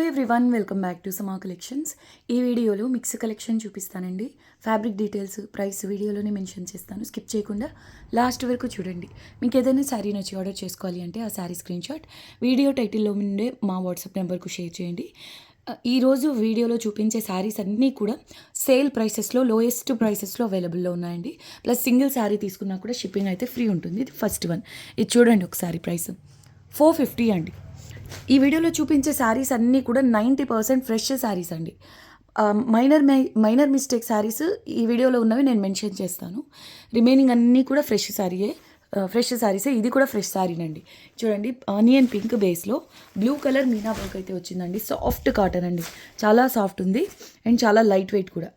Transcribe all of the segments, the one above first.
Everyone, welcome back to సమా collections. ఈ వీడియోలో మిక్స్ కలెక్షన్ చూపిస్తానండి. ఫ్యాబ్రిక్ డీటెయిల్స్, ప్రైస్ వీడియోలోనే మెన్షన్ చేస్తాను. స్కిప్ చేయకుండా లాస్ట్ వరకు చూడండి. మీకు ఏదైనా శారీ నచ్చి ఆర్డర్ చేసుకోవాలి అంటే ఆ శారీ స్క్రీన్ షాట్ వీడియో టైటిల్లో ఉండే మా వాట్సాప్ నెంబర్కు షేర్ చేయండి. ఈరోజు వీడియోలో చూపించే శారీస్ అన్నీ కూడా సేల్ ప్రైసెస్లో, లోయెస్ట్ ప్రైసెస్లో అవైలబుల్లో ఉన్నాయండి. ప్లస్ సింగిల్ శారీ తీసుకున్నా కూడా షిప్పింగ్ అయితే ఫ్రీ ఉంటుంది. ఇది ఫస్ట్ వన్. ఇది చూడండి ఒకసారి, ప్రైస్ 450 అండి. ఈ వీడియోలో చూపించే శారీస్ అన్నీ కూడా 90% ఫ్రెష్ శారీస్ అండి. మైనర్ మిస్టేక్ శారీస్ ఈ వీడియోలో ఉన్నవి నేను మెన్షన్ చేస్తాను. రిమైనింగ్ అన్నీ కూడా ఫ్రెష్ శారీసే. ఇది కూడా ఫ్రెష్ శారీనండి. చూడండి, ఆనియన్ పింక్ బేస్లో బ్లూ కలర్ మీనా వర్క్ అయితే వచ్చిందండి. సాఫ్ట్ కాటన్ అండి, చాలా సాఫ్ట్ ఉంది అండ్ చాలా లైట్ వెయిట్ కూడా.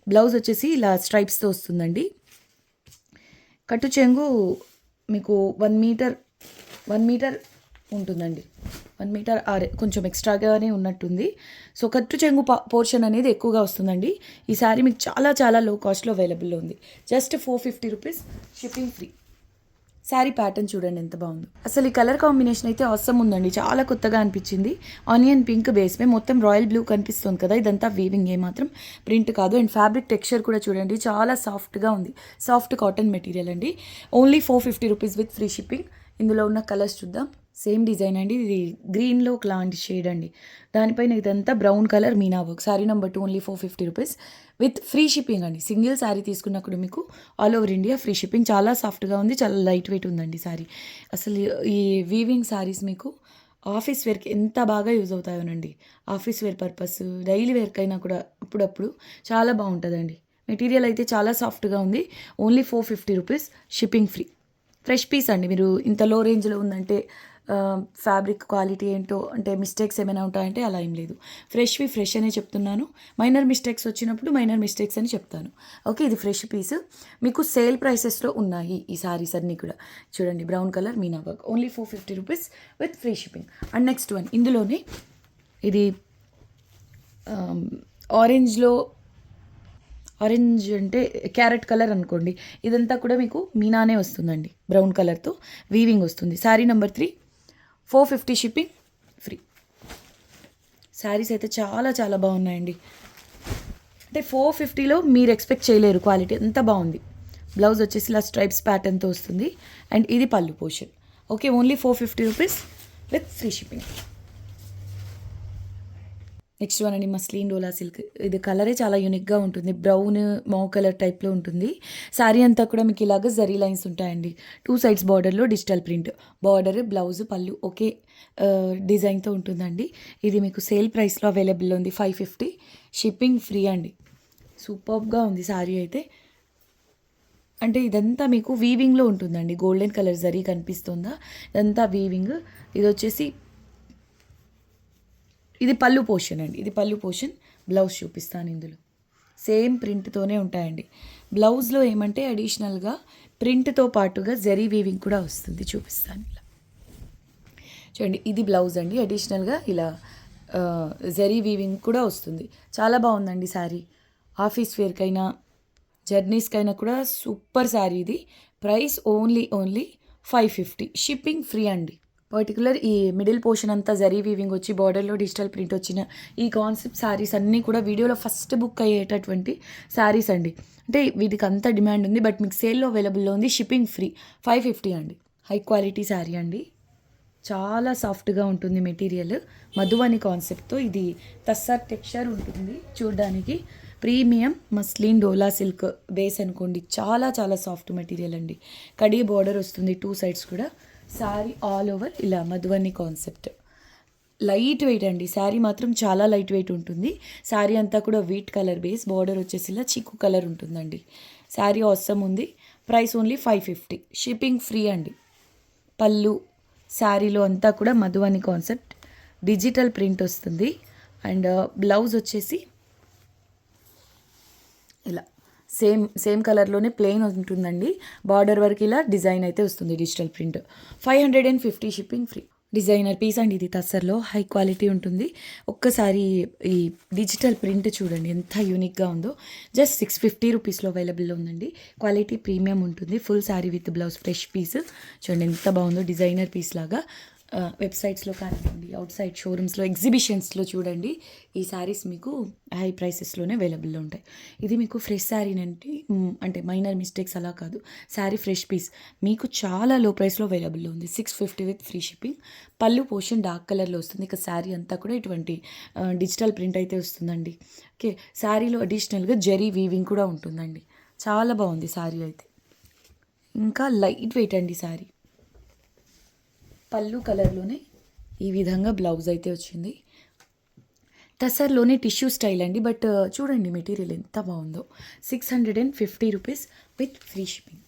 బ్లౌజ్ వచ్చేసి ఇలా స్ట్రైప్స్తో వస్తుందండి. కట్టు చెంగు మీకు 1 మీటర్ ఉంటుందండి. 1 మీటర్ కొంచెం ఎక్స్ట్రాగానే ఉన్నట్టుంది. సో కట్టు చెంగు పోర్షన్ అనేది ఎక్కువగా వస్తుందండి. ఈ శారీ మీకు చాలా చాలా లో కాస్ట్లో అవైలబుల్లో ఉంది. Just 450 rupees, shipping free. Sari pattern చూడండి ఎంత బాగుందో. అసలు ఈ కలర్ కాంబినేషన్ అయితే అవసరం ఉందండి, చాలా కొత్తగా అనిపించింది. ఆనియన్ పింక్ బేస్ మీద మొత్తం రాయల్ బ్లూ కనిపిస్తుంది కదా, ఇదంతా వీవింగ్, ఏమాత్రం ప్రింట్ కాదు. అండ్ ఫ్యాబ్రిక్ టెక్స్చర్ కూడా చూడండి, చాలా సాఫ్ట్గా ఉంది. సాఫ్ట్ కాటన్ మెటీరియల్ అండి. Only 450 rupees with free shipping. ఇందులో ఉన్న కలర్స్ చూద్దాం. సేమ్ డిజైన్ అండి. ఇది గ్రీన్లో లాంటి షేడ్ అండి. దానిపైన ఇదంతా బ్రౌన్ కలర్ మీనా work. Sari number 2 only 450 rupees with free shipping అండి. సింగిల్ శారీ తీసుకున్నా కూడా మీకు all over India free shipping. చాలా సాఫ్ట్గా ఉంది, చాలా లైట్ వెయిట్ ఉందండి శారీ. అసలు ఈ వీవింగ్ శారీస్ మీకు ఆఫీస్ వేర్కి ఎంత బాగా యూజ్ అవుతాయోనండి. ఆఫీస్ వేర్ పర్పస్, డైలీ వేర్కైనా కూడా అప్పుడప్పుడు చాలా బాగుంటుందండి. మెటీరియల్ అయితే చాలా సాఫ్ట్గా ఉంది. Only 450 rupees, shipping free. Fresh piece అండి. మీరు ఇంత లో రేంజ్లో ఉందంటే ఫ్యాబ్రిక్ క్వాలిటీ ఏంటో, అంటే మిస్టేక్స్ ఏమైనా ఉంటాయంటే అలా ఏం లేదు. ఫ్రెష్ అనే చెప్తున్నాను. మైనర్ మిస్టేక్స్ వచ్చినప్పుడు మైనర్ మిస్టేక్స్ అని చెప్తాను. ఓకే, ఇది ఫ్రెష్ పీస్. మీకు సేల్ ప్రైసెస్లో ఉన్నాయి ఈ సారీస్ అన్నీ కూడా. చూడండి, బ్రౌన్ కలర్ మీనా work, only 450 rupees with free shipping. And next one, ఇందులోనే ఇది ఆరెంజ్ అంటే క్యారెట్ కలర్ అనుకోండి. ఇదంతా కూడా మీకు మీనానే వస్తుందండి. బ్రౌన్ కలర్తో వీవింగ్ వస్తుంది. Sari number 3, 450 shipping free. Saris అయితే చాలా చాలా బాగున్నాయండి. అంటే 450లో మీరు ఎక్స్పెక్ట్ చేయలేరు క్వాలిటీ, ఎంత బాగుంది. బ్లౌజ్ వచ్చేసి ఇలా స్ట్రైప్స్ ప్యాటర్న్తో వస్తుంది. అండ్ ఇది పళ్ళు portion. Okay, only 450 rupees with free shipping. Next one అండి, మస్లిన్ డోలా సిల్క్. ఇది కలరే చాలా యూనిక్గా ఉంటుంది. బ్రౌన్ మౌ కలర్ టైప్లో ఉంటుంది. శారీ అంతా కూడా మీకు ఇలాగ జరీ లైన్స్ ఉంటాయండి. 2 సైడ్స్ బార్డర్లో డిజిటల్ ప్రింట్. బార్డర్, బ్లౌజ్, పళ్ళు ఒకే డిజైన్తో ఉంటుందండి. ఇది మీకు సేల్ ప్రైస్లో అవైలబుల్ ఉంది. 550, షిప్పింగ్ ఫ్రీ అండి. సూపర్గా ఉంది శారీ అయితే. అంటే ఇదంతా మీకు వీవింగ్లో ఉంటుందండి. గోల్డెన్ కలర్ జరీ కనిపిస్తుందా, ఇదంతా వీవింగ్. ఇది వచ్చేసి ఇది పళ్ళు పోర్షన్ అండి. ఇది పళ్ళు పోర్షన్. బ్లౌజ్ చూపిస్తాను. ఇందులో సేమ్ ప్రింట్తోనే ఉంటాయండి. బ్లౌజ్లో ఏమంటే అడిషనల్గా ప్రింట్తో పాటుగా జరీ వీవింగ్ కూడా వస్తుంది. చూపిస్తాను ఇలా. చూడండి, ఇది బ్లౌజ్ అండి. అడిషనల్గా ఇలా జరీ వీవింగ్ కూడా వస్తుంది. చాలా బాగుందండి శారీ. ఆఫీస్ వేర్కైనా జర్నీస్కైనా కూడా సూపర్ శారీ ఇది. ప్రైస్ ఓన్లీ 550, షిప్పింగ్ ఫ్రీ అండి. పర్టికులర్ ఈ మిడిల్ పోర్షన్ అంతా జరీ వీవింగ్ వచ్చి బార్డర్లో డిజిటల్ ప్రింట్ వచ్చిన ఈ కాన్సెప్ట్ శారీస్ అన్నీ కూడా వీడియోలో ఫస్ట్ బుక్ అయ్యేటటువంటి శారీస్ అండి. అంటే వీటికి అంత డిమాండ్ ఉంది, బట్ మీకు సేల్లో అవైలబుల్లో ఉంది. షిప్పింగ్ ఫ్రీ, 550 అండి. హై క్వాలిటీ శారీ అండి. చాలా సాఫ్ట్గా ఉంటుంది మెటీరియల్. మధువని కాన్సెప్ట్తో ఇది తస్సర్ టెక్స్చర్ ఉంటుంది. చూడడానికి premium muslin dola silk base అనుకోండి. చాలా చాలా సాఫ్ట్ మెటీరియల్ అండి. కడీ బార్డర్ వస్తుంది 2 సైడ్స్ కూడా. శారీ ఆల్ ఓవర్ ఇలా మధువని కాన్సెప్ట్. లైట్ వెయిట్ అండి. శారీ మాత్రం చాలా లైట్ వెయిట్ ఉంటుంది. శారీ అంతా కూడా వీట్ కలర్ బేస్. బార్డర్ వచ్చేసి ఇలా చిక్కు కలర్ ఉంటుందండి. శారీ అవసరం ఉంది. ప్రైస్ ఓన్లీ 550, షిప్పింగ్ ఫ్రీ అండి. పళ్ళు శారీలో అంతా కూడా మధువని కాన్సెప్ట్, డిజిటల్ ప్రింట్ వస్తుంది. అండ్ బ్లౌజ్ వచ్చేసి ఇలా సేమ్ కలర్లోనే ప్లెయిన్ ఉంటుందండి. బార్డర్ వరకు ఇలా డిజైన్ అయితే వస్తుంది, digital print. 550, shipping free. Designer piece అండి ఇది. తస్సర్లో హై క్వాలిటీ ఉంటుంది. ఒక్కసారి ఈ డిజిటల్ ప్రింట్ చూడండి ఎంత యూనిక్గా ఉందో. జస్ట్ 650 రూపీస్లో అవైలబుల్లో ఉందండి. క్వాలిటీ ప్రీమియం ఉంటుంది. Full sari with blouse, fresh piece. చూడండి ఎంత బాగుందో, డిజైనర్ పీస్ లాగా. వెబ్సైట్స్లో కానివ్వండి, అవుట్ సైడ్ షోరూమ్స్లో, ఎగ్జిబిషన్స్లో చూడండి, ఈ శారీస్ మీకు హై ప్రైసెస్లోనే అవైలబుల్లో ఉంటాయి. ఇది మీకు ఫ్రెష్ శారీనంటే అంటే మైనర్ మిస్టేక్స్ అలా కాదు, శారీ ఫ్రెష్ పీస్ మీకు చాలా లో ప్రైస్లో అవైలబుల్లో ఉంది. 650 విత్ ఫ్రీ షిప్పింగ్. పళ్ళు పోర్షన్ డార్క్ కలర్లో వస్తుంది. ఇక శారీ అంతా కూడా ఇటువంటి డిజిటల్ ప్రింట్ అయితే వస్తుందండి. ఓకే, శారీలో అడిషనల్గా జరీ వీవింగ్ కూడా ఉంటుందండి. చాలా బాగుంది శారీ అయితే. ఇంకా లైట్ వెయిట్ అండి శారీ. పళ్ళు కలర్లోనే ఈ విధంగా బ్లౌజ్ అయితే వచ్చింది. టసర్లోనే టిష్యూ స్టైల్ అండి, బట్ చూడండి మెటీరియల్ ఎంత బాగుందో. 650 రూపీస్ విత్ ఫ్రీ షిప్పింగ్.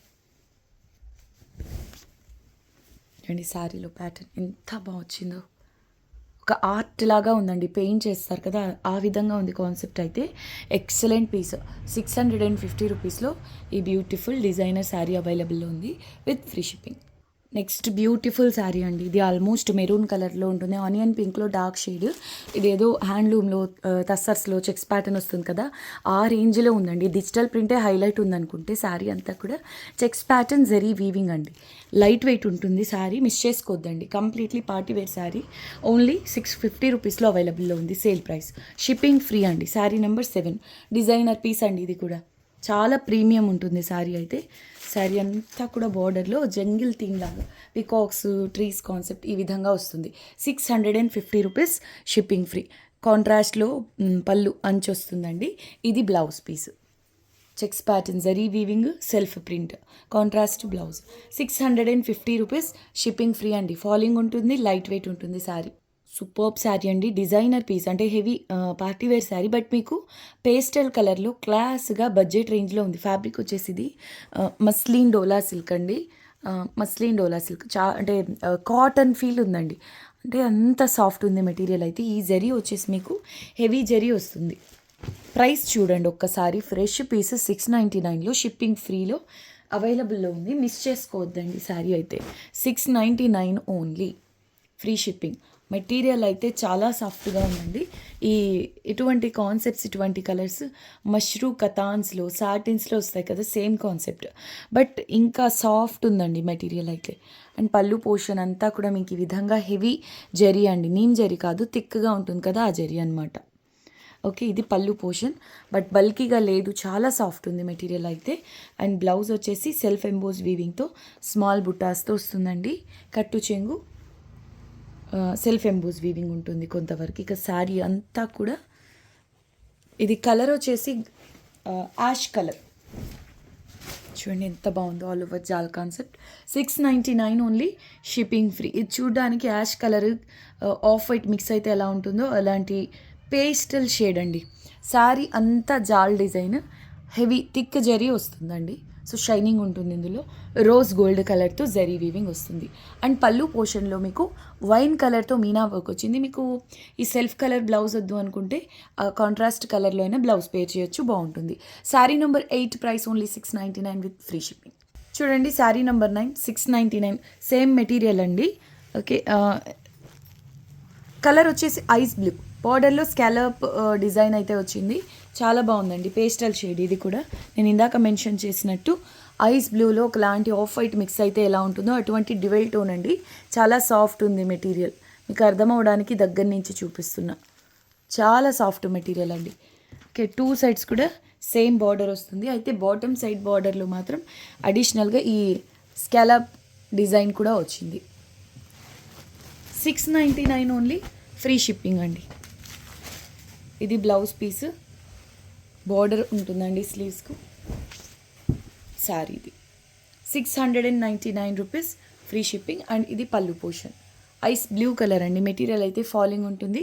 చూడండి శారీలో ప్యాటర్న్ ఎంత బాగా వచ్చిందో. ఒక ఆర్ట్ లాగా ఉందండి, పెయింట్ చేస్తారు కదా ఆ విధంగా ఉంది కాన్సెప్ట్ అయితే. Excellent piece. 650 రూపీస్లో ఈ బ్యూటిఫుల్ డిజైనర్ శారీ అవైలబుల్లో ఉంది with free shipping. Next beautiful sari అండి. ఇది ఆల్మోస్ట్ మెరూన్ కలర్లో ఉంటుంది, ఆనియన్ పింక్లో డార్క్ షేడ్. ఇదేదో హ్యాండ్లూమ్లో టస్సర్స్లో చెక్స్ ప్యాటర్న్ వస్తుంది కదా ఆ రేంజ్లో ఉందండి. డిజిటల్ ప్రింటే హైలైట్ ఉందనుకుంటే శారీ అంతా కూడా చెక్స్ ప్యాటర్న్ జరీ వీవింగ్ అండి. లైట్ వెయిట్ ఉంటుంది శారీ, మిస్ చేసుకోవద్దండి. Completely party wear sari. Only 650 రూపీస్లో అవైలబుల్లో ఉంది. సేల్ ప్రైస్, షిప్పింగ్ ఫ్రీ అండి. శారీ నెంబర్ 7 డిజైనర్ పీస్ అండి. ఇది కూడా చాలా ప్రీమియం ఉంటుంది శారీ అయితే. శారీ అంతా కూడా బార్డర్లో జంగిల్ థీమ్ లాగా పికాక్స్, ట్రీస్ కాన్సెప్ట్ ఈ విధంగా వస్తుంది. 650 రూపీస్, షిప్పింగ్ ఫ్రీ. కాంట్రాస్ట్లో పళ్ళు అంచు వస్తుందండి. ఇది blouse piece. Checks pattern zari weaving, self print, contrast blouse. 650 rupees, shipping free అండి. ఫాలింగ్ ఉంటుంది, లైట్ వెయిట్ ఉంటుంది శారీ. సూపర్బ్ శారీ అండి. డిజైనర్ పీస్ అంటే హెవీ పార్టీవేర్ శారీ, బట్ మీకు పేస్టల్ కలర్లో క్లాస్గా బడ్జెట్ రేంజ్లో ఉంది. ఫ్యాబ్రిక్ వచ్చేసి ఇది మస్లిన్ డోలా సిల్క్ అండి. మస్లిన్ డోలా సిల్క్ అంటే కాటన్ ఫీల్ ఉందండి. అంటే అంత సాఫ్ట్ ఉంది మెటీరియల్ అయితే. ఈ జరీ వచ్చేసి మీకు హెవీ జరీ వస్తుంది. ప్రైస్ చూడండి ఒక్కసారి. ఫ్రెష్ పీస్ 699లో, షిప్పింగ్ ఫ్రీలో అవైలబుల్లో ఉంది. మిస్ చేసుకోవద్దండి శారీ అయితే. 699 ఓన్లీ, ఫ్రీ షిప్పింగ్. మెటీరియల్ అయితే చాలా సాఫ్ట్గా ఉందండి. ఇటువంటి కాన్సెప్ట్స్, ఇటువంటి కలర్స్ మష్రూ కతాన్స్లో, సాటిన్స్లో వస్తాయి కదా, సేమ్ కాన్సెప్ట్, బట్ ఇంకా సాఫ్ట్ ఉందండి మెటీరియల్ అయితే. అండ్ పళ్ళు పోర్షన్ అంతా కూడా మీకు ఈ విధంగా హెవీ జరీ అండి, నీమ్ జరీ కాదు, థిక్గా ఉంటుంది కదా ఆ జరీ అనమాట. ఓకే, ఇది పళ్ళు పోర్షన్, బట్ బల్కీగా లేదు, చాలా సాఫ్ట్ ఉంది మెటీరియల్ అయితే. అండ్ బ్లౌజ్ వచ్చేసి సెల్ఫ్ ఎంబోస్ వీవింగ్తో స్మాల్ బుటాస్తో వస్తుందండి. కట్టు చెంగు, సెల్ఫ్ ఎంబోస్ వీవింగ్ ఉంటుంది కొంతవరకు. ఇక శారీ అంతా కూడా ఇది కలర్ వచ్చేసి యాష్ కలర్. చూడండి ఎంత బాగుందో, all over jaal concept. 699 only, shipping free. ఇది చూడడానికి ash colour off white mix అయితే ఎలా ఉంటుందో అలాంటి పేస్టల్ షేడ్ అండి. శారీ అంతా జాల్ డిజైన్, హెవీ థిక్ జరీ వస్తుందండి. సో షైనింగ్ ఉంటుంది. ఇందులో రోజ్ గోల్డ్ కలర్తో జరీ వీవింగ్ వస్తుంది. అండ్ పళ్ళు పోర్షన్లో మీకు వైన్ కలర్తో మీనా వర్క్ వచ్చింది. మీకు ఈ సెల్ఫ్ కలర్ బ్లౌజ్ వద్దు అనుకుంటే కాంట్రాస్ట్ కలర్లో అయినా బ్లౌజ్ పేర్ చేయొచ్చు, బాగుంటుంది. Sari number 8 price only 699 with free shipping. చూడండి శారీ నెంబర్ 9, 699, సేమ్ మెటీరియల్ అండి. ఓకే, కలర్ వచ్చేసి ఐస్ బ్లూ, బార్డర్లో స్కాలప్ డిజైన్ అయితే వచ్చింది. చాలా బాగుందండి, పేస్టల్ షేడ్. ఇది కూడా నేను ఇందాక మెన్షన్ చేసినట్టు ఐస్ బ్లూలో ఒకలాంటి ఆఫ్ వైట్ మిక్స్ అయితే ఎలా ఉంటుందో అటువంటి డివెల్ టోన్ అండి. చాలా సాఫ్ట్ ఉంది మెటీరియల్, మీకు అర్థం అవడానికి దగ్గర నుంచి చూపిస్తున్నా. చాలా సాఫ్ట్ మెటీరియల్ అండి. ఓకే, 2 సైడ్స్ కూడా సేమ్ బార్డర్ వస్తుంది. అయితే బాటమ్ సైడ్ బార్డర్లో మాత్రం అడిషనల్గా ఈ స్కాలప్ డిజైన్ కూడా వచ్చింది. 699 ఓన్లీ, ఫ్రీ షిప్పింగ్ అండి. ఇది బ్లౌజ్ పీస్, బార్డర్ ఉంటుందండి స్లీవ్స్కు. శారీ ఇది 699 రూపీస్, ఫ్రీ షిప్పింగ్. అండ్ ఇది పళ్ళు పోర్షన్, ఐస్ బ్లూ కలర్ అండి. మెటీరియల్ అయితే ఫాలింగ్ ఉంటుంది,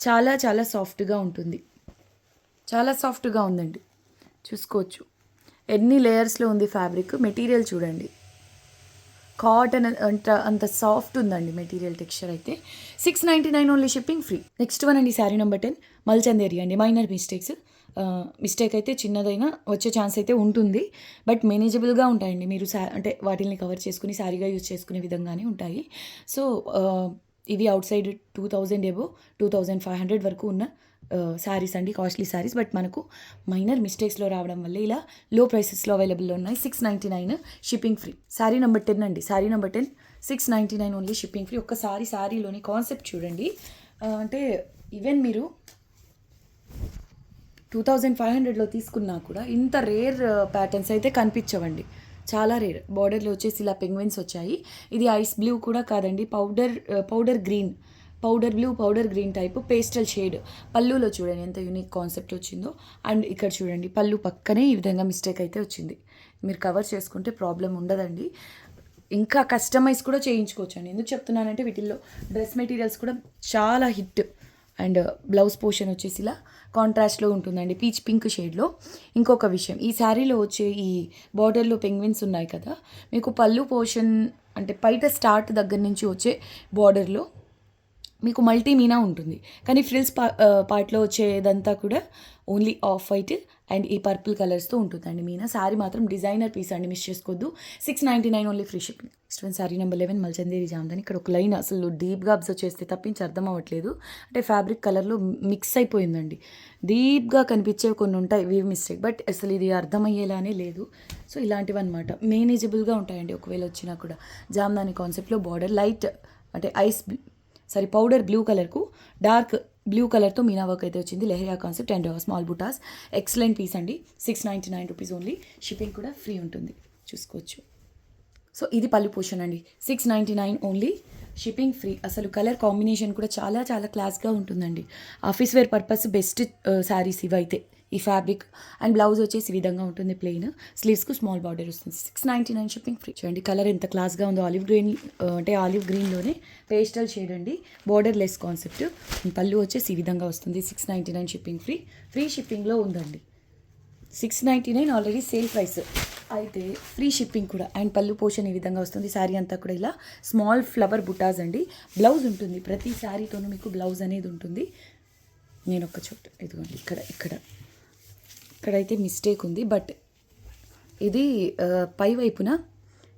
చాలా చాలా సాఫ్ట్గా ఉంటుంది. చాలా సాఫ్ట్గా ఉందండి, చూసుకోవచ్చు ఎన్ని లేయర్స్లో ఉంది ఫ్యాబ్రిక్. మెటీరియల్ చూడండి, కాటన్ అంత సాఫ్ట్ ఉందండి మెటీరియల్ టెక్స్చర్ అయితే. 699 only, shipping free. Next one అండి శారీ నెంబర్ 10, మల్చందేరి అండి. మైనర్ మిస్టేక్ అయితే చిన్నదైనా వచ్చే ఛాన్స్ అయితే ఉంటుంది, బట్ మేనేజబుల్గా ఉంటాయండి. మీరు అంటే వాటిని కవర్ చేసుకుని శారీగా యూజ్ చేసుకునే విధంగానే ఉంటాయి. సో ఇవి అవుట్ సైడ్ 2000 ఎబో 2500 వరకు ఉన్న శారీస్ అండి, కాస్ట్లీ శారీస్. బట్ మనకు మైనర్ మిస్టేక్స్లో రావడం వల్ల ఇలా లో ప్రైసెస్లో అవైలబుల్లో ఉన్నాయి. 699, షిప్పింగ్ ఫ్రీ. శారీ నెంబర్ 10 అండి. Sari number 10 699 only shipping free. ఒక్కసారి శారీలోని కాన్సెప్ట్ చూడండి. అంటే ఈవెన్ మీరు 2500లో తీసుకున్నా కూడా ఇంత రేర్ ప్యాటర్న్స్ అయితే కనిపించవండి, చాలా రేర్. బార్డర్లో వచ్చేసి ఇలా పెంగ్విన్స్ వచ్చాయి. ఇది ఐస్ బ్లూ కూడా కాదండి, powder green, powder blue, powder green type pastel shade. పళ్ళులో చూడండి ఎంత యూనిక్ కాన్సెప్ట్ వచ్చిందో. అండ్ ఇక్కడ చూడండి పళ్ళు పక్కనే ఈ విధంగా మిస్టేక్ అయితే వచ్చింది. మీరు కవర్ చేసుకుంటే ప్రాబ్లం ఉండదండి. ఇంకా కస్టమైజ్ కూడా చేయించుకోవచ్చు అండి. ఎందుకు చెప్తున్నానంటే వీటిల్లో డ్రెస్ మెటీరియల్స్ కూడా చాలా హిట్. అండ్ బ్లౌజ్ పోర్షన్ వచ్చేసి ఇలా కాంట్రాస్ట్లో ఉంటుందండి, పీచ్ పింక్ షేడ్లో. ఇంకొక విషయం, ఈ శారీలో వచ్చే ఈ బార్డర్లో పెంగ్విన్స్ ఉన్నాయి కదా, మీకు పళ్ళు పోర్షన్ అంటే బయట స్టార్ట్ దగ్గర నుంచి వచ్చే బార్డర్లో మీకు మల్టీ మీనా ఉంటుంది. కానీ ఫ్రిల్స్ పార్ట్లో వచ్చేదంతా కూడా ఓన్లీ ఆఫ్ వైట్ అండ్ ఈ పర్పుల్ కలర్స్తో ఉంటుందండి మీనా. శారీ మాత్రం డిజైనర్ పీస్ అండి, మిస్ చేసుకోవద్దు. 699 only free shipping. Next one sari number 11 మల్చందేరి జామ్దాని. ఇక్కడ ఒక లైన్ అసలు డీప్గా అబ్జర్వ్ చేస్తే తప్పించి అర్థం అవ్వట్లేదు. అంటే ఫ్యాబ్రిక్ కలర్లో మిక్స్ అయిపోయిందండి. డీప్గా కనిపించేవి కొన్ని ఉంటాయి వీవ్ మిస్టేక్, బట్ అసలు ఇది అర్థమయ్యేలానే లేదు. సో ఇలాంటివి అనమాట మేనేజబుల్గా ఉంటాయండి ఒకవేళ వచ్చినా కూడా. జామ్దాని కాన్సెప్ట్లో బార్డర్ లైట్ అంటే పౌడర్ బ్లూ కలర్కు డార్క్ బ్లూ కలర్తో మీనా వర్క్ అయితే వచ్చింది. Leheriya concept and small butas. Excellent piece అండి. 699 రూపీస్ ఓన్లీ. షిప్పింగ్ కూడా ఫ్రీ ఉంటుంది, చూసుకోవచ్చు. సో ఇది పళ్ళు పోర్షన్ అండి. 699 ఓన్లీ, షిప్పింగ్ ఫ్రీ. అసలు కలర్ కాంబినేషన్ కూడా చాలా చాలా క్లాస్గా ఉంటుందండి. Office wear purpose best saris ఇవైతే. ఈ ఫ్యాబ్రిక్ అండ్ బ్లౌజ్ వచ్చేసి ఈ విధంగా ఉంటుంది, ప్లెయిన్. స్లీవ్స్కు స్మాల్ బార్డర్ వస్తుంది. 699 షిప్పింగ్ ఫ్రీ. చూడండి కలర్ ఎంత క్లాస్గా ఉందో. ఆలివ్ గ్రీన్లోనే పేస్టల్ షేడ్ అండి, బార్డర్ లెస్ కాన్సెప్ట్. పళ్ళు వచ్చేసి ఈ విధంగా వస్తుంది. 699 షిప్పింగ్ ఫ్రీ. ఫ్రీ షిప్పింగ్లో ఉందండి. 699 ఆల్రెడీ సేల్ ప్రైస్, అయితే ఫ్రీ షిప్పింగ్ కూడా. అండ్ పళ్ళు పోర్షన్ ఈ విధంగా వస్తుంది. శారీ అంతా కూడా ఇలా స్మాల్ ఫ్లవర్ బుటాస్ అండి. బ్లౌజ్ ఉంటుంది, ప్రతి శారీతోనూ మీకు బ్లౌజ్ అనేది ఉంటుంది. నేను ఒక చోట ఇదిగోండి ఇక్కడైతే మిస్టేక్ ఉంది, బట్ ఇది పై వైపున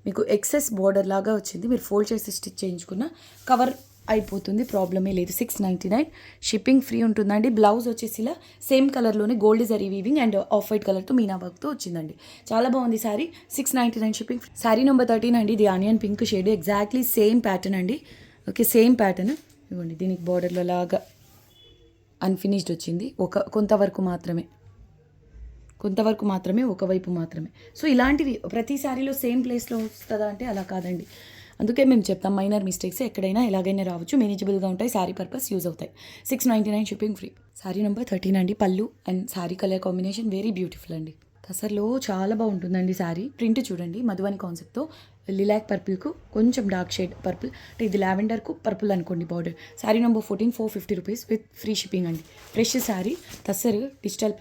మీకు ఎక్సెస్ బార్డర్ లాగా వచ్చింది. మీరు ఫోల్డ్ చేసి స్టిచ్ చేయించుకున్న కవర్ అయిపోతుంది, ప్రాబ్లమే లేదు. 699 షిప్పింగ్ ఫ్రీ ఉంటుందండి. బ్లౌజ్ వచ్చేసి ఇలా సేమ్ కలర్లోనే gold zari weaving and off white కలర్తో మీనా వర్క్తో వచ్చిందండి. చాలా బాగుంది శారీ. 699 షిప్పింగ్. శారీ నెంబర్ 13 అండి. ఇది onion pink shade, exactly same pattern అండి. Okay, same pattern. ఇవ్వండి దీనికి బార్డర్లో లాగా అన్ఫినిష్డ్ వచ్చింది, కొంతవరకు మాత్రమే ఒకవైపు మాత్రమే. సో ఇలాంటివి ప్రతి శారీలో సేమ్ ప్లేస్లో వస్తుందా అంటే అలా కాదండి. అందుకే మేము చెప్తాం మైనర్ మిస్టేక్స్ ఎక్కడైనా ఎలాగైనా రావచ్చు, మేనేజబుల్గా ఉంటాయి, శారీ పర్పస్ యూజ్ అవుతాయి. 699 షిప్పింగ్ ఫ్రీ. శారీ నెంబర్ 13 అండి. పళ్ళు and sari colour combination very beautiful అండి. తసర్లో చాలా బాగుంటుందండి శారీ. ప్రింట్ చూడండి, మధువని కాన్సెప్ట్తో లిలాక్ పర్పుల్కు కొంచెం డార్క్ షేడ్ పర్పుల్, అంటే ఇది లావెండర్కు పర్పుల్ అనుకోండి border. Sari number 14, 450 rupees with free shipping అండి. Fresh sari, tussar digital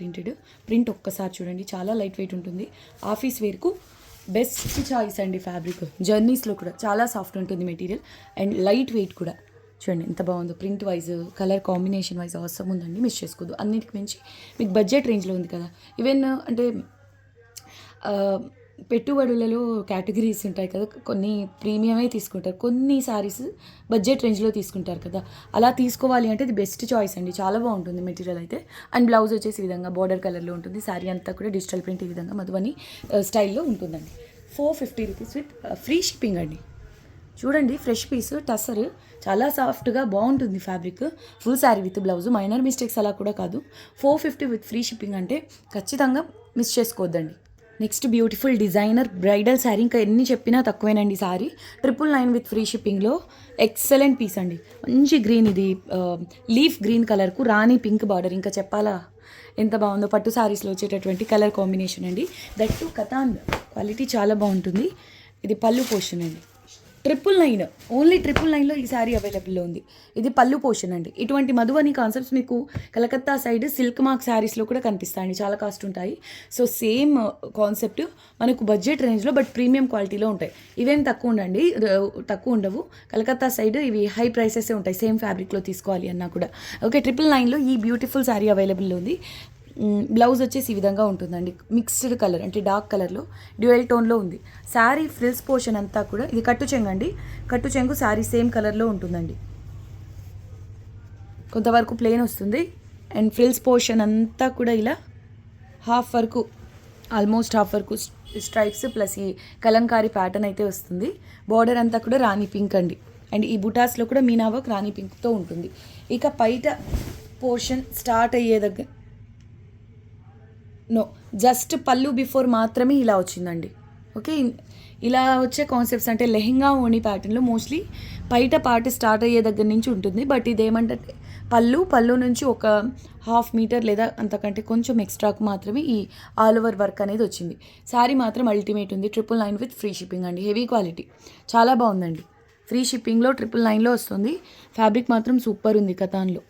print ఒక్కసారి చూడండి, చాలా లైట్ వెయిట్ ఉంటుంది. ఆఫీస్ వేర్కు బెస్ట్ చాయిస్ అండి. ఫ్యాబ్రిక్ జర్నీస్లో కూడా చాలా సాఫ్ట్ ఉంటుంది మెటీరియల్ అండ్ లైట్ వెయిట్ కూడా. చూడండి ఎంత బాగుందో, print wise colour combination wise అవసరం ఉందండి, మిస్ చేసుకోవద్దు. అన్నిటికి మించి మీకు బడ్జెట్ రేంజ్లో ఉంది కదా. ఈవెన్ అంటే పెట్టుబడులలో కేటగిరీస్ ఉంటాయి కదా, కొన్ని ప్రీమియమే తీసుకుంటారు, కొన్ని సారీస్ బడ్జెట్ రేంజ్లో తీసుకుంటారు కదా. అలా తీసుకోవాలి అంటే ఇది బెస్ట్ చాయిస్ అండి, చాలా బాగుంటుంది మెటీరియల్ అయితే. అండ్ బ్లౌజ్ వచ్చేసి ఈ విధంగా బార్డర్ కలర్లో ఉంటుంది. శారీ అంతా కూడా డిజిటల్ ప్రింట్ ఈ విధంగా మధువని స్టైల్లో ఉంటుందండి. 450 రూపీస్ విత్ ఫ్రీ షిప్పింగ్ అండి. చూడండి ఫ్రెష్ పీస్, టసర్ చాలా సాఫ్ట్గా బాగుంటుంది fabric. Full sari with blouse, minor mistakes అలా కూడా కాదు. 450 విత్ ఫ్రీ షిప్పింగ్ అంటే ఖచ్చితంగా మిస్ చేసుకోవద్దండి. Next beautiful designer bridal sari, ఇంకా ఎన్ని చెప్పినా తక్కువేనండి. శారీ 999 విత్ ఫ్రీ షిప్పింగ్లో ఎక్సలెంట్ పీస్ అండి. మంచి గ్రీన్, ఇది లీఫ్ గ్రీన్ కలర్కు రాణి పింక్ బార్డర్, ఇంకా చెప్పాలా ఎంత బాగుందో. పట్టు శారీస్లో వచ్చేటటువంటి కలర్ కాంబినేషన్ అండి. దట్టు కథాన్ క్వాలిటీ చాలా బాగుంటుంది. ఇది పళ్ళు పోర్షన్ అండి. 999, ఓన్లీ 999లో ఈ శారీ అవైలబుల్లో ఉంది. ఇది పళ్ళు పోర్షన్ అండి. ఇటువంటి మధువని కాన్సెప్ట్స్ మీకు కలకత్తా సైడ్ సిల్క్ మార్క్ శారీస్లో కూడా కనిపిస్తాయండి, చాలా కాస్ట్ ఉంటాయి. సో సేమ్ కాన్సెప్ట్ మనకు బడ్జెట్ రేంజ్లో బట్ ప్రీమియం క్వాలిటీలో ఉంటాయి. ఇవేం తక్కువ ఉండవు. కలకత్తా సైడ్ ఇవి హై ప్రైసెసే ఉంటాయి, సేమ్ ఫ్యాబ్రిక్లో తీసుకోవాలి అన్నా కూడా. ఓకే, 999లో ఈ బ్యూటిఫుల్ శారీ అవైలబుల్లో ఉంది. బ్లౌజ్ వచ్చేసి ఈ విధంగా ఉంటుందండి, మిక్స్డ్ కలర్ అంటే డార్క్ కలర్లో డ్యూయల్ టోన్లో ఉంది. శారీ ఫ్రిల్స్ పోర్షన్ అంతా కూడా ఇది కట్టు చెంగు అండి. కట్టు చెంగు శారీ సేమ్ కలర్లో ఉంటుందండి, కొంతవరకు ప్లెయిన్ వస్తుంది. అండ్ ఫ్రిల్స్ పోర్షన్ అంతా కూడా ఇలా ఆల్మోస్ట్ హాఫ్ వరకు స్ట్రైప్స్ ప్లస్ ఈ కలంకారీ ప్యాటర్న్ అయితే వస్తుంది. బార్డర్ అంతా కూడా రాణి పింక్ అండి. అండ్ ఈ బుటాస్లో కూడా మీనా వర్క్ రాణి పింక్తో ఉంటుంది. ఇక బయట పోర్షన్ స్టార్ట్ అయ్యే దగ్గర జస్ట్ పళ్ళు బిఫోర్ మాత్రమే ఇలా వచ్చిందండి. ఓకే, ఇలా వచ్చే కాన్సెప్ట్స్ అంటే లెహెంగా ఓణి ప్యాటర్న్లో మోస్ట్లీ బయట పార్ట్ స్టార్ట్ అయ్యే దగ్గర నుంచి ఉంటుంది. బట్ ఇదేమంటే పళ్ళు నుంచి ఒక 1/2 మీటర్ లేదా అంతకంటే కొంచెం ఎక్స్ట్రాకు మాత్రమే ఈ ఆల్ ఓవర్ వర్క్ అనేది వచ్చింది. శారీ మాత్రం అల్టిమేట్ ఉంది. 999 విత్ ఫ్రీ షిప్పింగ్ అండి. హెవీ క్వాలిటీ, చాలా బాగుందండి. ఫ్రీ షిప్పింగ్లో 999లో వస్తుంది. ఫ్యాబ్రిక్ మాత్రం సూపర్ ఉంది. కథాన్లో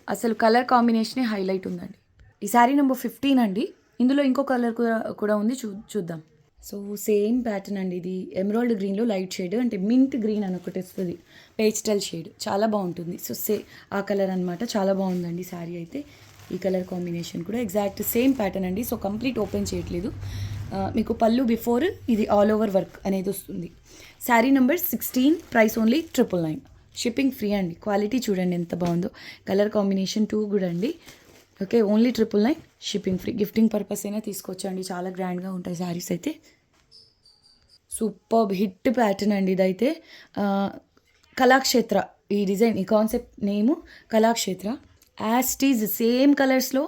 అసలు కలర్ కాంబినేషనే హైలైట్ ఉందండి. ఈ శారీ నెంబర్ 15 అండి. ఇందులో ఇంకో కలర్ కూడా ఉంది, చూద్దాం. సో సేమ్ ప్యాటర్న్ అండి. ఇది ఎమరాల్డ్ గ్రీన్లో లైట్ షేడ్ అంటే మింట్ గ్రీన్ అని ఒకటి వస్తుంది, పేస్టల్ షేడ్, చాలా బాగుంటుంది. సో ఆ కలర్ అనమాట, చాలా బాగుందండి శారీ అయితే. ఈ కలర్ కాంబినేషన్ కూడా ఎగ్జాక్ట్ సేమ్ ప్యాటర్న్ అండి. సో కంప్లీట్ ఓపెన్ చేయట్లేదు. మీకు పళ్ళు బిఫోర్ ఇది ఆల్ ఓవర్ వర్క్ అనేది వస్తుంది. Sari number 16, price only 999, shipping free అండి. క్వాలిటీ చూడండి ఎంత బాగుందో. కలర్ కాంబినేషన్ 2 కూడా అండి. Okay, only 999, shipping free. Gifting purpose అయినా తీసుకొచ్చండి, చాలా గ్రాండ్గా ఉంటాయి శారీస్ అయితే. సూపర్ హిట్ ప్యాటర్న్ అండి ఇదైతే. కళాక్షేత్ర ఈ డిజైన్, ఈ కాన్సెప్ట్ నేము కళాక్షేత్ర. యాస్టీజ్ సేమ్ కలర్స్లో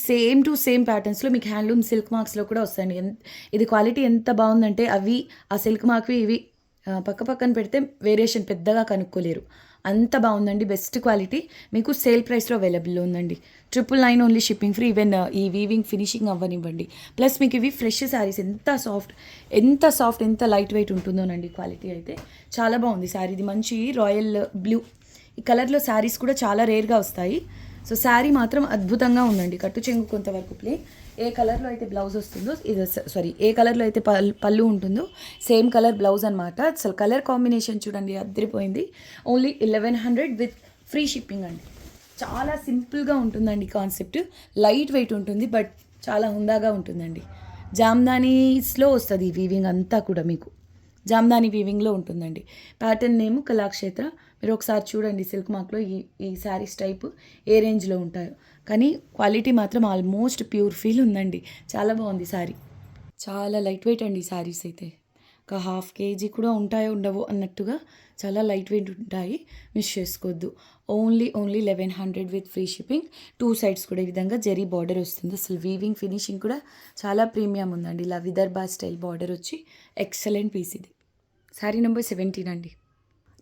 సేమ్ టు సేమ్ ప్యాటర్న్స్లో మీకు హ్యాండ్లూమ్ సిల్క్ మార్క్స్లో కూడా వస్తాయండి. ఇది క్వాలిటీ ఎంత బాగుందంటే అవి ఆ సిల్క్ మార్క్వి ఇవి పక్కన పెడితే వేరియేషన్ పెద్దగా కనుక్కోలేరు, అంత బాగుందండి. బెస్ట్ క్వాలిటీ, మీకు సేల్ ప్రైస్లో అవైలబుల్లో ఉందండి. 999 ఓన్లీ, షిప్పింగ్ ఫ్రీ. ఈవెన్ ఈ వీవింగ్ ఫినిషింగ్ అవ్వనివ్వండి. ప్లస్ మీకు ఇవి ఫ్రెష్ శారీస్, ఎంత సాఫ్ట్ ఎంత లైట్ వెయిట్ ఉంటుందోనండి. క్వాలిటీ అయితే చాలా బాగుంది శారీ. ఇది మంచి రాయల్ బ్లూ ఈ కలర్లో శారీస్ కూడా చాలా రేర్గా వస్తాయి. సో శారీ మాత్రం అద్భుతంగా ఉందండి. కట్టు చెంగు కొంతవరకు ప్లే. ఏ కలర్లో అయితే బ్లౌజ్ వస్తుందో ఏ కలర్లో అయితే పళ్ళు ఉంటుందో సేమ్ కలర్ బ్లౌజ్ అనమాట. అసలు కలర్ కాంబినేషన్ చూడండి, అద్దరిపోయింది. ఓన్లీ 1100 విత్ ఫ్రీ షిప్పింగ్ అండి. చాలా సింపుల్గా ఉంటుందండి కాన్సెప్ట్. లైట్ వెయిట్ ఉంటుంది, బట్ చాలా హుందాగా ఉంటుందండి. జామ్దానీస్లో వస్తుంది ఈ వీవింగ్ అంతా కూడా, మీకు జామ్దాని వీవింగ్లో ఉంటుందండి. Pattern name Kalakshetra. మీరు ఒకసారి చూడండి సిల్క్ మార్క్లో ఈ శారీస్ టైప్ ఏ రేంజ్లో ఉంటాయో, కానీ క్వాలిటీ మాత్రం ఆల్మోస్ట్ ప్యూర్ ఫీల్ ఉందండి. చాలా బాగుంది శారీ. చాలా లైట్ వెయిట్ అండి శారీస్ అయితే. ఒక 1/2 kg కూడా ఉంటాయో ఉండవో అన్నట్టుగా చాలా లైట్ వెయిట్ ఉంటాయి, మిస్ చేసుకోవద్దు. Only 1100 with free shipping. 2 sides కూడా ఈ విధంగా జరీ బార్డర్ వస్తుంది. అసలు వీవింగ్ ఫినిషింగ్ కూడా చాలా ప్రీమియం ఉందండి. ఇలా విదర్భా స్టైల్ బార్డర్ వచ్చి ఎక్సలెంట్ పీస్ ఇది. శారీ నెంబర్ 17 అండి.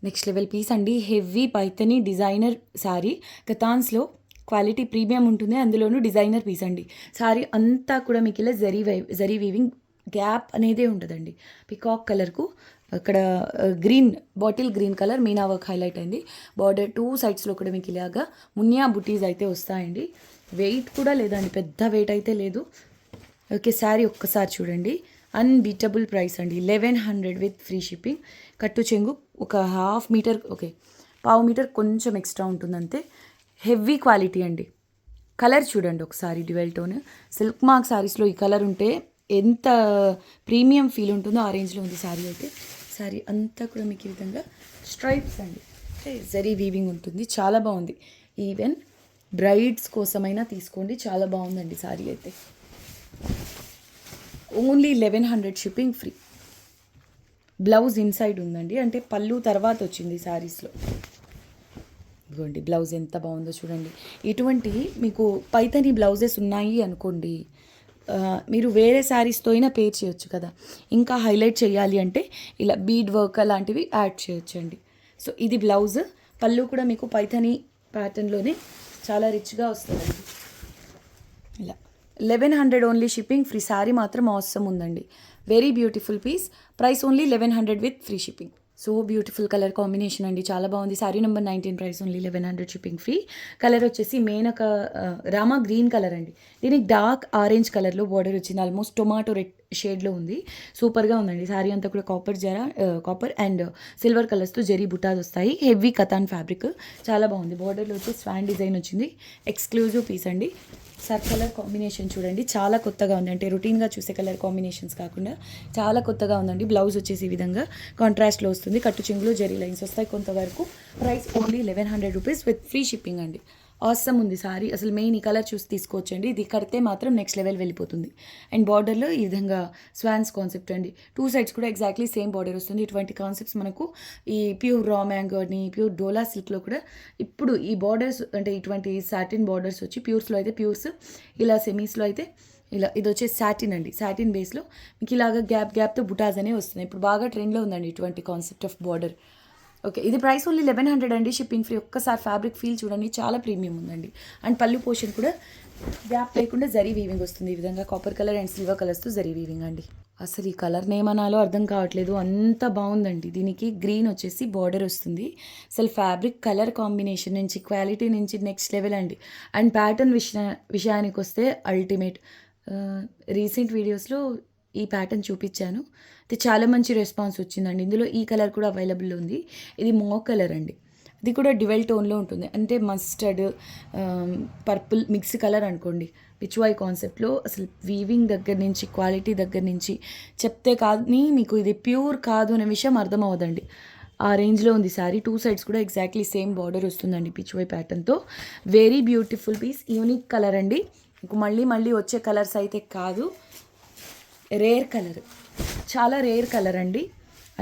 నెక్స్ట్ లెవెల్ పీస్ అండి. Heavy Paithani designer sari. కథాన్స్లో క్వాలిటీ ప్రీమియం ఉంటుంది, అందులోనూ డిజైనర్ పీస్ అండి. శారీ అంతా కూడా మీకు ఇలా జరీ వీవింగ్ గ్యాప్ అనేదే ఉంటుందండి. పికాక్ కలర్కు అక్కడ గ్రీన్, బాటిల్ గ్రీన్ కలర్ మీనా వర్క్ హైలైట్ అయింది. బార్డర్ 2 సైడ్స్లో కూడా మీకు ఇలాగా మున్యా బుటీస్ అయితే వస్తాయండి. వెయిట్ కూడా లేదండి, పెద్ద వెయిట్ అయితే లేదు. ఓకే, శారీ ఒక్కసారి చూడండి. అన్బీటబుల్ ప్రైస్ అండి. 1100 విత్ ఫ్రీ షిప్పింగ్. కట్టు చెంగు ఒక 1/2 మీటర్, ఓకే 1/2 మీటర్ కొంచెం ఎక్స్ట్రా ఉంటుంది అంతే. హెవీ క్వాలిటీ అండి. కలర్ చూడండి ఒకసారి, డ్యువెల్ టోన్. సిల్క్ మార్క్ శారీస్లో ఈ కలర్ ఉంటే ఎంత ప్రీమియం ఫీల్ ఉంటుందో ఆ రేంజ్లో ఉంది శారీ అయితే. శారీ అంతా కూడా మీకు ఈ విధంగా స్ట్రైప్స్ అండి, జరీ వీవింగ్ ఉంటుంది, చాలా బాగుంది. ఈవెన్ బ్రైడ్స్ కోసమైనా తీసుకోండి, చాలా బాగుందండి శారీ అయితే. Only 1100 shipping free. Blouse inside ఉందండి, అంటే పళ్ళు తర్వాత వచ్చింది శారీస్లో. ఇదిగోండి బ్లౌజ్ ఎంత బాగుందో చూడండి. ఇటువంటి మీకు పైథనీ బ్లౌజెస్ ఉన్నాయి అనుకోండి, మీరు వేరే శారీస్తో అయినా పేర్ చేయొచ్చు కదా. ఇంకా హైలైట్ చేయాలి అంటే ఇలా బీడ్ వర్క్ అలాంటివి యాడ్ చేయొచ్చు అండి. సో ఇది బ్లౌజ్. పళ్ళు కూడా మీకు పైథనీ ప్యాటర్న్లోనే చాలా రిచ్గా వస్తుందండి. ఇలా 1100 ఓన్లీ, షిప్పింగ్ ఫ్రీ. శారీ మాత్రం అవసరం ఉందండి. Very beautiful piece. Price only 1100 with free shipping. So beautiful colour combination అండి, చాలా బాగుంది. Sari number 19, price only 1100, shipping free. Colour వచ్చేసి మేనక రామా గ్రీన్ కలర్ అండి. దీనికి డార్క్ ఆరెంజ్ కలర్లో బార్డర్ వచ్చింది, ఆల్మోస్ట్ టొమాటో రెడ్ షేడ్లో ఉంది. సూపర్గా ఉందండి. శారీ అంతా కూడా కాపర్ అండ్ సిల్వర్ కలర్స్తో జరీ బుటాస్ వస్తాయి. హెవీ కథాన్ ఫ్యాబ్రిక్, చాలా బాగుంది. బార్డర్లో వచ్చి స్వాన్ డిజైన్ వచ్చింది. ఎక్స్క్లూజివ్ పీస్ అండి. సార్ కలర్ కాంబినేషన్ చూడండి, చాలా కొత్తగా ఉంది. అంటే రొటీన్గా చూసే కలర్ కాంబినేషన్స్ కాకుండా చాలా కొత్తగా ఉందండి. బ్లౌజ్ వచ్చేసి ఈ విధంగా కాంట్రాస్ట్లో వస్తుంది. కట్టు చెంగులో జరీ లైన్స్ వస్తాయి కొంతవరకు. Price only 1100 rupees with free shipping అండి. ఆసమ్ ఉంది సారీ. అసలు మెయిన్ ఈ కలర్ చూసి తీసుకోవచ్చండి. ఇది కడితే మాత్రం నెక్స్ట్ లెవెల్ వెళ్ళిపోతుంది. అండ్ బార్డర్లో ఈ విధంగా స్వాన్స్ కాన్సెప్ట్ అండి. 2 సైడ్స్ కూడా ఎగ్జాక్ట్లీ సేమ్ బార్డర్ వస్తుంది. ఇటువంటి కాన్సెప్ట్స్ మనకు ఈ ప్యూర్ రా మ్యాంగో అని ప్యూర్ డోలా సిల్క్లో కూడా ఇప్పుడు ఈ బార్డర్స్ అంటే ఇటువంటి సాటిన్ బార్డర్స్ వచ్చి ప్యూర్స్లో అయితే ప్యూర్స్, ఇలా సెమీస్లో అయితే ఇలా ఇది వచ్చేసి సాటిన్ అండి. సాటిన్ బేస్లో మీకు ఇలాగ గ్యాప్తో బుటాస్ అనేవి వస్తున్నాయి. ఇప్పుడు బాగా ట్రెండ్లో ఉందండి ఇటువంటి కాన్సెప్ట్ ఆఫ్ బార్డర్. ఓకే, ఇది ప్రైస్ ఓన్లీ 1100 అండి. Shipping free. ఒక్కసారి ఫ్యాబ్రిక్ ఫీల్ చూడండి, చాలా ప్రీమియం ఉందండి. అండ్ పళ్ళు పోర్షన్ కూడా గ్యాప్ లేకుండా జరీ వీవింగ్ వస్తుంది. ఈ విధంగా కాపర్ కలర్ అండ్ సిల్వర్ కలర్స్తో జరీ వీవింగ్ అండి. అసలు ఈ కలర్ నేమనాలో అర్థం కావట్లేదు, అంత బాగుందండి. దీనికి గ్రీన్ వచ్చేసి బార్డర్ వస్తుంది. అసలు ఫ్యాబ్రిక్ కలర్ కాంబినేషన్ నుంచి క్వాలిటీ నుంచి నెక్స్ట్ లెవెల్ అండి. అండ్ ప్యాటర్న్ విషయానికి వస్తే అల్టిమేట్. రీసెంట్ వీడియోస్లో ఈ ప్యాటర్న్ చూపించాను, ఇది చాలా మంచి రెస్పాన్స్ వచ్చిందండి. ఇందులో ఈ కలర్ కూడా అవైలబుల్ ఉంది. ఇది మో కలర్ అండి. ఇది కూడా డివెల్ టోన్లో ఉంటుంది, అంటే మస్టర్డ్ పర్పుల్ మిక్స్ కలర్ అనుకోండి. పిచ్వాయ్ కాన్సెప్ట్లో అసలు వీవింగ్ దగ్గర నుంచి క్వాలిటీ దగ్గర నుంచి చెప్తే కానీ మీకు ఇది ప్యూర్ కాదు అనే విషయం అర్థం అవ్వదండి. ఆ రేంజ్లో ఉంది శారీ. 2 సైడ్స్ కూడా ఎగ్జాక్ట్లీ సేమ్ బార్డర్ వస్తుందండి పిచ్వాయ్ ప్యాటర్న్తో. Very beautiful piece, unique colour అండి. మీకు మళ్ళీ వచ్చే కలర్స్ అయితే కాదు, రేర్ కలర్, చాలా రేర్ కలర్ అండి.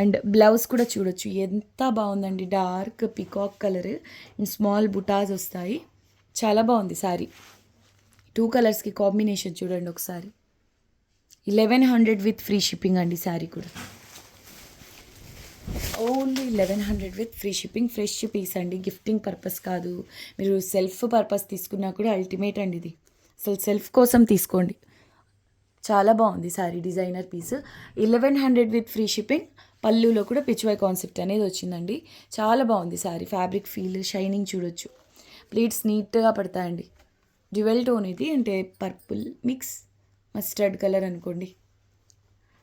అండ్ బ్లౌజ్ కూడా చూడొచ్చు ఎంత బాగుందండి. Dark peacock colour and small బుటాస్ వస్తాయి. చాలా బాగుంది శారీ. 2 కలర్స్కి కాంబినేషన్ చూడండి ఒకసారి. 1100 విత్ ఫ్రీ షిప్పింగ్ అండి. శారీ కూడా only 1100 with free shipping. Fresh piece అండి, గిఫ్టింగ్ పర్పస్ కాదు. మీరు సెల్ఫ్ పర్పస్ తీసుకున్నా కూడా అల్టిమేట్ అండి. ఇది అసలు సెల్ఫ్ కోసం తీసుకోండి. చాలా బాగుంది sari, designer piece. 1100 with free shipping. పళ్ళులో కూడా పిచ్వాయ్ కాన్సెప్ట్ అనేది వచ్చిందండి. చాలా బాగుంది శారీ. ఫ్యాబ్రిక్ ఫీల్, షైనింగ్ చూడొచ్చు. ప్లీట్స్ నీట్గా పడతాయండి. డ్యువెల్ టోన్ ఇది, అంటే పర్పుల్ మిక్స్ మస్టర్డ్ కలర్ అనుకోండి.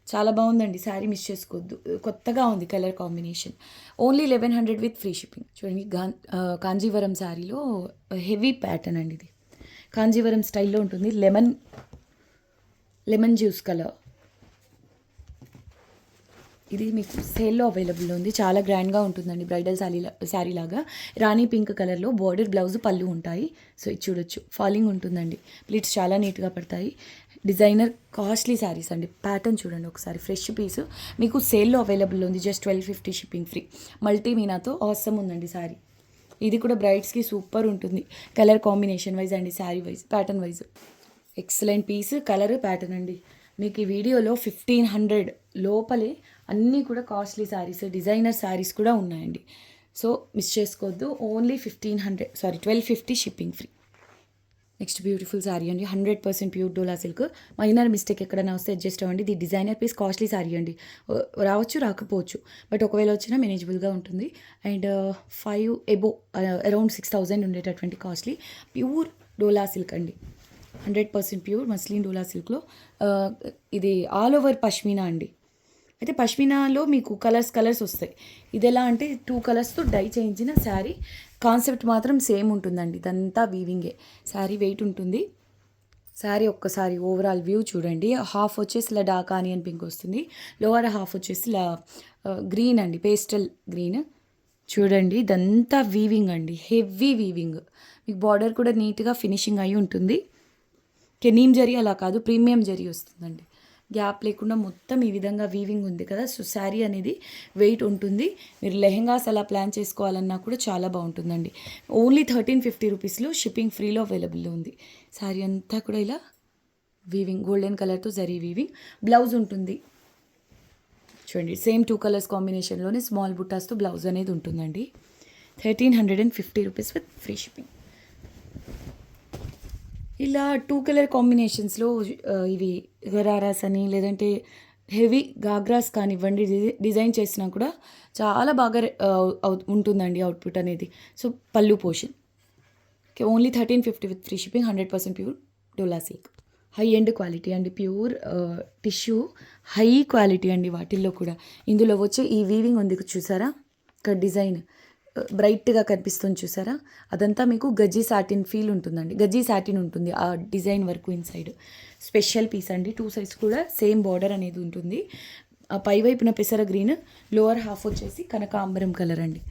చాలా బాగుందండి శారీ, మిస్ చేసుకోవద్దు. కొత్తగా ఉంది colour combination. Only 1100 with free shipping. చూడండి కాంజీవరం శారీలో హెవీ ప్యాటర్న్ అండి. ఇది కాంజీవరం స్టైల్లో ఉంటుంది. Lemon juice colour. ఇది మీకు సేల్లో అవైలబుల్ ఉంది. చాలా గ్రాండ్గా ఉంటుందండి, బ్రైడల్ శారీ లాగా. రాణి పింక్ కలర్లో బార్డర్, బ్లౌజ్, పళ్ళు ఉంటాయి. సో ఇది చూడొచ్చు, ఫాలింగ్ ఉంటుందండి. ప్లీట్స్ చాలా నీట్గా పడతాయి. డిజైనర్ కాస్ట్లీ శారీస్ అండి. ప్యాటర్న్ చూడండి ఒకసారి. ఫ్రెష్ పీస్ మీకు సేల్లో అవైలబుల్ ఉంది. Just 1250 shipping free. మల్టీ మీనాతో ఆసమ్ ఉందండి శారీ. ఇది కూడా బ్రైడ్స్కి సూపర్ ఉంటుంది. కలర్ కాంబినేషన్ వైజ్ అండి, sari wise, pattern wise excellent piece. Colour pattern అండి. మీకు ఈ వీడియోలో 1500 లోపలే అన్నీ కూడా కాస్ట్లీ శారీస్, డిజైనర్ శారీస్ కూడా ఉన్నాయండి. సో మిస్ చేసుకోవద్దు. Only 1250 shipping free. Next beautiful sari అండి. 100% ప్యూర్ డోలా సిల్క్. మైనర్ మిస్టేక్ ఎక్కడైనా వస్తే అడ్జస్ట్ అవ్వండి. ఇది డిజైనర్ పీస్, కాస్ట్లీ శారీ అండి. రావచ్చు రాకపోవచ్చు, బట్ ఒకవేళ వచ్చినా మేనేజబుల్గా ఉంటుంది. అండ్ 5 ఎబో అరౌండ్ 6000 ఉండేటటువంటి కాస్ట్లీ ప్యూర్ డోలా సిల్క్ అండి. 100% ప్యూర్ మస్లిన్ డోలా సిల్క్లో. ఇది ఆల్ ఓవర్ పష్మీనా అండి. అయితే పష్మీనాలో మీకు కలర్స్ వస్తాయి. ఇది ఎలా అంటే 2 కలర్స్తో డై చేయించిన శారీ. కాన్సెప్ట్ మాత్రం సేమ్ ఉంటుందండి. ఇదంతా వీవింగే. శారీ వెయిట్ ఉంటుంది. శారీ ఒక్కసారి ఓవరాల్ వ్యూ చూడండి. హాఫ్ వచ్చేసి ఇలా డార్క్ ఆనియన్ పింక్ వస్తుంది. లోవర్ హాఫ్ వచ్చేసి ఇలా గ్రీన్ అండి, పేస్టల్ గ్రీన్. చూడండి ఇదంతా వీవింగ్ అండి, హెవీ వీవింగ్. మీకు బార్డర్ కూడా నీట్గా ఫినిషింగ్ అయి ఉంటుంది. కెనీమ్ జరీ అలా కాదు, ప్రీమియం జరీ వస్తుందండి. గ్యాప్ లేకుండా మొత్తం ఈ విధంగా వీవింగ్ ఉంది కదా. సో శారీ అనేది వెయిట్ ఉంటుంది. మీరు లెహెంగాస్ అలా ప్లాన్ చేసుకోవాలన్నా కూడా చాలా బాగుంటుందండి. ఓన్లీ 1350 రూపీస్లో షిప్పింగ్ ఫ్రీలో అవైలబుల్ ఉంది. శారీ అంతా కూడా ఇలా వీవింగ్, గోల్డెన్ కలర్తో జరీ వీవింగ్. బ్లౌజ్ ఉంటుంది చూడండి, సేమ్ 2 కలర్స్ కాంబినేషన్లోనే స్మాల్ బుట్టాస్తో బ్లౌజ్ అనేది ఉంటుందండి. 1350 రూపీస్ విత్ ఫ్రీ షిప్పింగ్. ఇలా 2 కలర్ కాంబినేషన్స్లో ఇవి గరారాస్ అని లేదంటే హెవీ గాగ్రాస్ కానివ్వండి డిజైన్ చేసినా కూడా చాలా బాగా ఉంటుందండి అవుట్పుట్ అనేది. సో పళ్ళు portion only 1350 with free shipping. 100% pure dola silk. High end quality అండి. ప్యూర్ టిష్యూ, హై క్వాలిటీ అండి వాటిల్లో కూడా. ఇందులో వచ్చే ఈ వీవింగ్ ఉంది చూసారా, ఇక్కడ డిజైన్ బ్రైట్గా కనిపిస్తుంది చూసారా, అదంతా మీకు గజ్జీ సాటిన్ ఫీల్ ఉంటుందండి. గజ్జీ సాటిన్ ఉంటుంది ఆ డిజైన్ వరకు ఇన్సైడ్. స్పెషల్ పీస్ అండి. 2 సైడ్స్ కూడా సేమ్ బార్డర్ అనేది ఉంటుంది. పై వైపున పెసర గ్రీన్, లోవర్ హాఫ్ వచ్చేసి కనకాంబరం కలర్ అండి.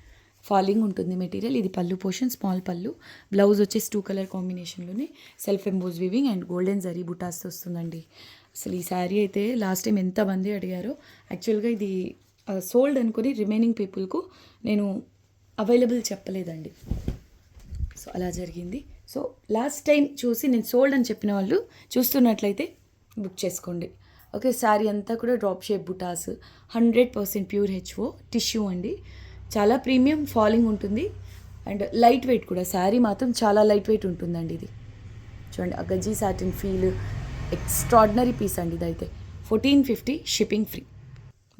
ఫాలింగ్ ఉంటుంది మెటీరియల్. ఇది పళ్ళు పోర్షన్, స్మాల్ పళ్ళు. బ్లౌజ్ వచ్చేసి 2 కలర్ కాంబినేషన్లోనే self emboss weaving and golden zari బుటాస్తో వస్తుందండి. అసలు ఈ శారీ అయితే లాస్ట్ టైం ఎంతమంది అడిగారో. యాక్చువల్గా ఇది సోల్డ్ అనుకుని రిమైనింగ్ పీపుల్కు నేను అవైలబుల్ చెప్పలేదండి. సో అలా జరిగింది. సో లాస్ట్ టైం చూసి నేను సోల్డ్ అని చెప్పిన వాళ్ళు చూస్తున్నట్లయితే బుక్ చేసుకోండి. ఓకే, శారీ అంతా కూడా డ్రాప్ షేప్ బుటాస్, 100% ప్యూర్ హెచ్ఓ టిష్యూ అండి. చాలా ప్రీమియం ఫాలింగ్ ఉంటుంది అండ్ లైట్ వెయిట్ కూడా. శారీ మాత్రం చాలా లైట్ వెయిట్ ఉంటుందండి. ఇది చూడండి, ఆ గజ్జీ సాటిన్ ఫీల్, ఎక్స్ట్రాడినరీ పీస్ అండి. ఇదైతే 1450 షిప్పింగ్ ఫ్రీ.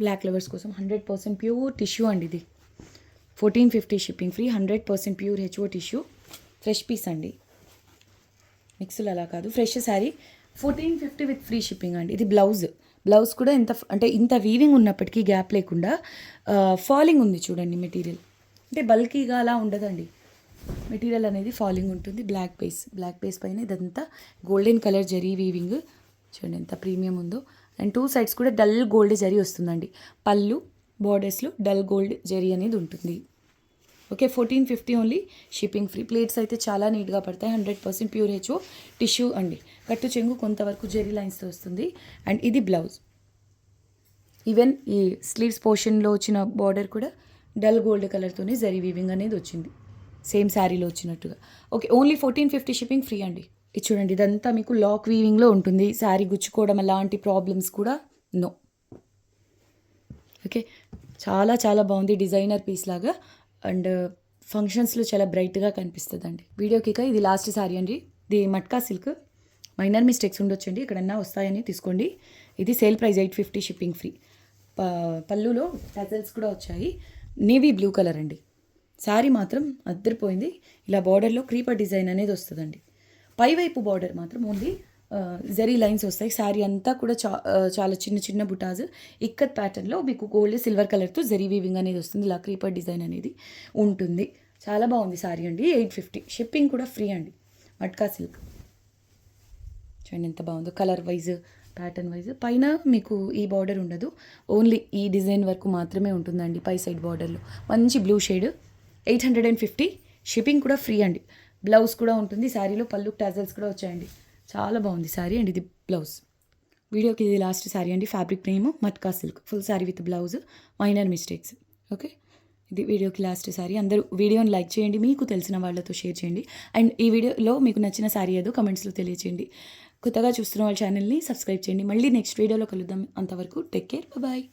బ్లాక్ లవర్స్ కోసం 100% ప్యూర్ టిష్యూ అండి. ఇది 1450 shipping free, 100% pure HO tissue. Fresh piece అండి, మిక్స్లు అలా కాదు, fresh sari. 1450 with free shipping అండి. ఇది బ్లౌజ్ కూడా ఇంత వీవింగ్ ఉన్నప్పటికీ గ్యాప్ లేకుండా ఫాలింగ్ ఉంది చూడండి మెటీరియల్. అంటే బల్కీగా అలా ఉండదండి మెటీరియల్ అనేది, ఫాలింగ్ ఉంటుంది. బ్లాక్ బేస్ పైన ఇదంతా గోల్డెన్ కలర్ జరీ వీవింగ్. చూడండి ఎంత ప్రీమియం ఉందో. అండ్ 2 సైడ్స్ కూడా డల్ గోల్డ్ జరీ వస్తుందండి. పళ్ళు బార్డర్స్లో డల్ గోల్డ్ జరీ అనేది ఉంటుంది. Okay, 1450 only shipping free. Plates అయితే చాలా నీట్గా పడతాయి. 100% ప్యూర్ హెచ్ఓ టిష్యూ అండి. కట్టు చెంగు కొంతవరకు జెరీ లైన్స్తో వస్తుంది. అండ్ ఇది బ్లౌజ్. ఈవెన్ ఈ స్లీవ్స్ పోర్షన్లో వచ్చిన బార్డర్ కూడా డల్ గోల్డ్ కలర్తోనే జరీ వీవింగ్ అనేది వచ్చింది, సేమ్ శారీలో వచ్చినట్టుగా. ఓకే, ఓన్లీ 1450 షిప్పింగ్ ఫ్రీ అండి. ఇది చూడండి, ఇదంతా మీకు లాక్ వీవింగ్లో ఉంటుంది. శారీ గుచ్చుకోవడం అలాంటి ప్రాబ్లమ్స్ కూడా నో. ఓకే, చాలా చాలా బాగుంది, డిజైనర్ పీస్ లాగా. అండ్ ఫంక్షన్స్లో చాలా బ్రైట్గా కనిపిస్తుందండి. వీడియోకి ఇది లాస్ట్ శారీ అండి. ఇది మట్కా సిల్క్. మైనర్ మిస్టేక్స్ ఉండొచ్చండి, ఎక్కడన్నా వస్తాయని తీసుకోండి. ఇది సేల్ ప్రైస్ 850 షిప్పింగ్ ఫ్రీ. పళ్ళులో టజల్స్ కూడా వచ్చాయి. నేవీ బ్లూ కలర్ అండి. శారీ మాత్రం అద్దరిపోయింది. ఇలా బార్డర్లో క్రీపర్ డిజైన్ అనేది వస్తుందండి. పైవైపు బార్డర్ మాత్రం ఓన్లీ జరీ లైన్స్ వస్తాయి. శారీ అంతా కూడా చాలా చిన్న చిన్న బుటాస్ ఇక్కత్ ప్యాటర్న్లో మీకు గోల్డ్ సిల్వర్ కలర్తో జరీ వీవింగ్ అనేది వస్తుంది. ఇలా క్రీపర్ డిజైన్ అనేది ఉంటుంది. చాలా బాగుంది శారీ అండి. 850 షిప్పింగ్ కూడా ఫ్రీ అండి. మట్కా సిల్క్ చూడండి ఎంత బాగుందో, కలర్ వైజ్ ప్యాటర్న్ వైజ్. పైన మీకు ఈ బార్డర్ ఉండదు, ఓన్లీ ఈ డిజైన్ వరకు మాత్రమే ఉంటుందండి. పై సైడ్ బార్డర్లో మంచి బ్లూ షేడ్. 850 షిప్పింగ్ కూడా ఫ్రీ అండి. బ్లౌజ్ కూడా ఉంటుంది. శారీలో పళ్ళు టాజల్స్ కూడా వచ్చాయండి. చాలా బాగుంది శారీ అండ్ ఇది బ్లౌజ్. వీడియోకి ఇది లాస్ట్ శారీ అండి. Fabric name matka silk. Full sari with blouse, minor mistakes. Okay, ఇది వీడియోకి లాస్ట్ శారీ. అందరూ వీడియోని లైక్ చేయండి, మీకు తెలిసిన వాళ్ళతో షేర్ చేయండి. అండ్ ఈ వీడియోలో మీకు నచ్చిన శారీ ఏదో కమెంట్స్లో తెలియచేయండి. కొత్తగా చూస్తున్న వాళ్ళ ఛానల్ని సబ్స్క్రైబ్ చేయండి. మళ్ళీ నెక్స్ట్ వీడియోలో కలుద్దాం. అంతవరకు టేక్ కేర్, బాయ్.